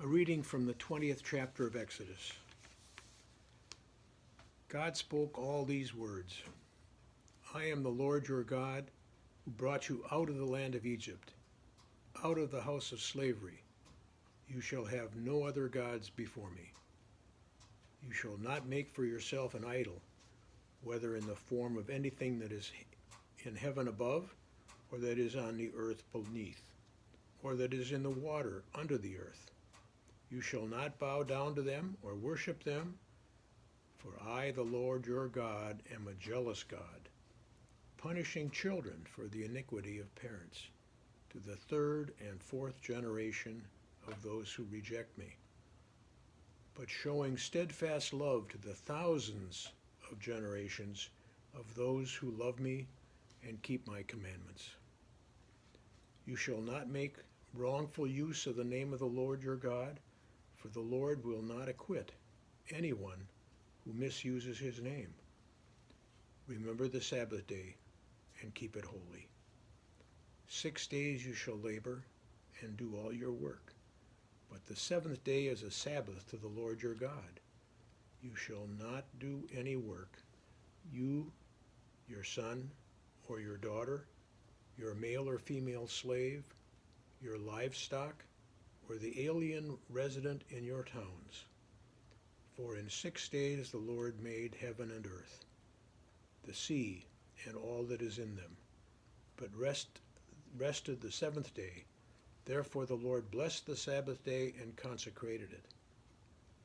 A reading from the 20th chapter of Exodus. God spoke all these words. I am the Lord your God, who brought you out of the land of Egypt, out of the house of slavery. You shall have no other gods before me. You shall not make for yourself an idol, whether in the form of anything that is in heaven above, or that is on the earth beneath, or that is in the water under the earth. You shall not bow down to them or worship them, for I, the Lord your God, am a jealous God, punishing children for the iniquity of parents, to the third and fourth generation of those who reject me, but showing steadfast love to the thousands of generations of those who love me and keep my commandments. You shall not make wrongful use of the name of the Lord your God, for the Lord will not acquit anyone who misuses his name. Remember the Sabbath day and keep it holy. 6 days you shall labor and do all your work, but the seventh day is a Sabbath to the Lord your God. You shall not do any work, you, your son or your daughter, your male or female slave, your livestock, or the alien resident in your towns. For in 6 days the Lord made heaven and earth, the sea and all that is in them, but rested the seventh day. Therefore the Lord blessed the Sabbath day and consecrated it.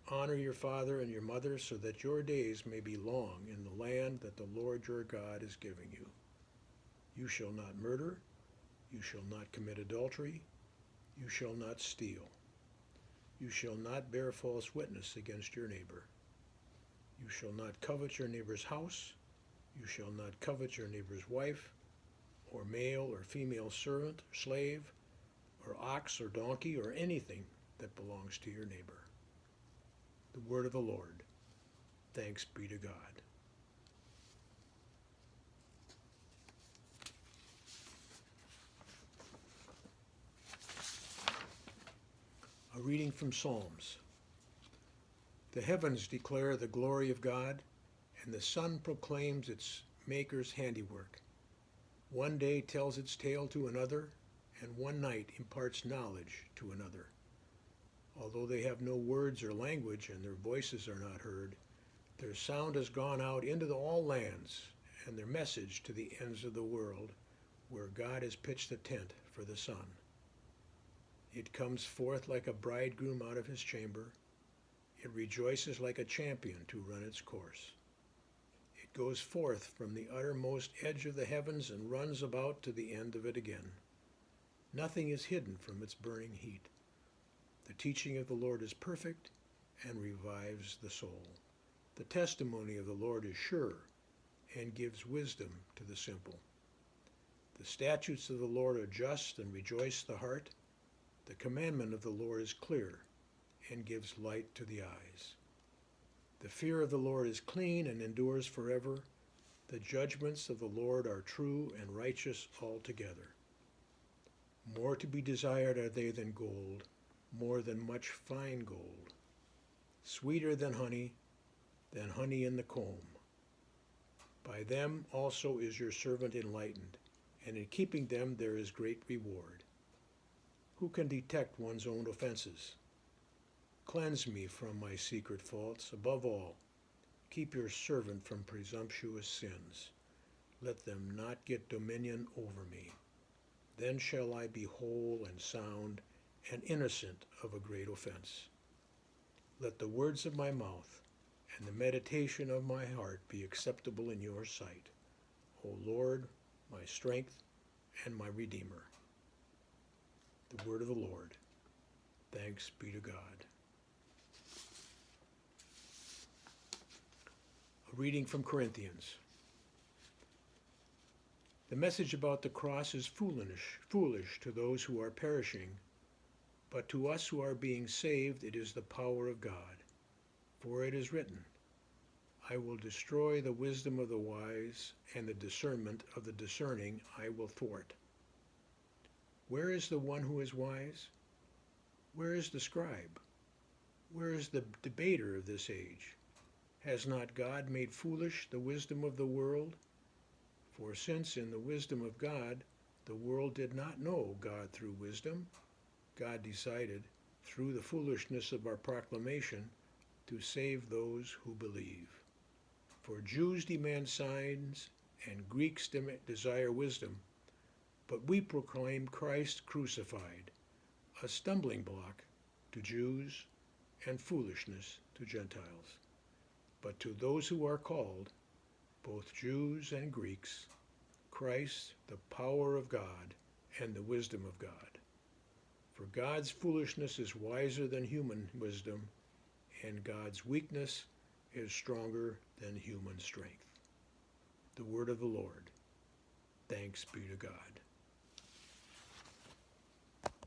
Honor your father and your mother, so that your days may be long in the land that the Lord your God is giving you. You shall not murder, you shall not commit adultery, you shall not steal. You shall not bear false witness against your neighbor. You shall not covet your neighbor's house. You shall not covet your neighbor's wife, or male or female servant, or slave, or ox or donkey, or anything that belongs to your neighbor. The word of the Lord. Thanks be to God. A reading from Psalms. The heavens declare the glory of God, and the sun proclaims its maker's handiwork. One day tells its tale to another, and one night imparts knowledge to another. Although they have no words or language, and their voices are not heard, their sound has gone out into all lands, and their message to the ends of the world, where God has pitched a tent for the sun. It comes forth like a bridegroom out of his chamber. It rejoices like a champion to run its course. It goes forth from the uttermost edge of the heavens and runs about to the end of it again. Nothing is hidden from its burning heat. The teaching of the Lord is perfect and revives the soul. The testimony of the Lord is sure and gives wisdom to the simple. The statutes of the Lord are just and rejoice the heart. The commandment of the Lord is clear and gives light to the eyes. The fear of the Lord is clean and endures forever. The judgments of the Lord are true and righteous altogether. More to be desired are they than gold, more than much fine gold. Sweeter than honey in the comb. By them also is your servant enlightened, and in keeping them there is great reward. Who can detect one's own offenses? Cleanse me from my secret faults. Above all, keep your servant from presumptuous sins. Let them not get dominion over me. Then shall I be whole and sound and innocent of a great offense. Let the words of my mouth and the meditation of my heart be acceptable in your sight, O Lord, my strength and my Redeemer. The word of the Lord. Thanks be to God. A reading from Corinthians. The message about the cross is foolish to those who are perishing, but to us who are being saved it is the power of God. For it is written, I will destroy the wisdom of the wise, and the discernment of the discerning I will thwart. Where is the one who is wise? Where is the scribe? Where is the debater of this age? Has not God made foolish the wisdom of the world? For since in the wisdom of God the world did not know God through wisdom, God decided, through the foolishness of our proclamation, to save those who believe. For Jews demand signs and Greeks desire wisdom, but we proclaim Christ crucified, a stumbling block to Jews and foolishness to Gentiles. But to those who are called, both Jews and Greeks, Christ, the power of God and the wisdom of God. For God's foolishness is wiser than human wisdom, and God's weakness is stronger than human strength. The word of the Lord. Thanks be to God.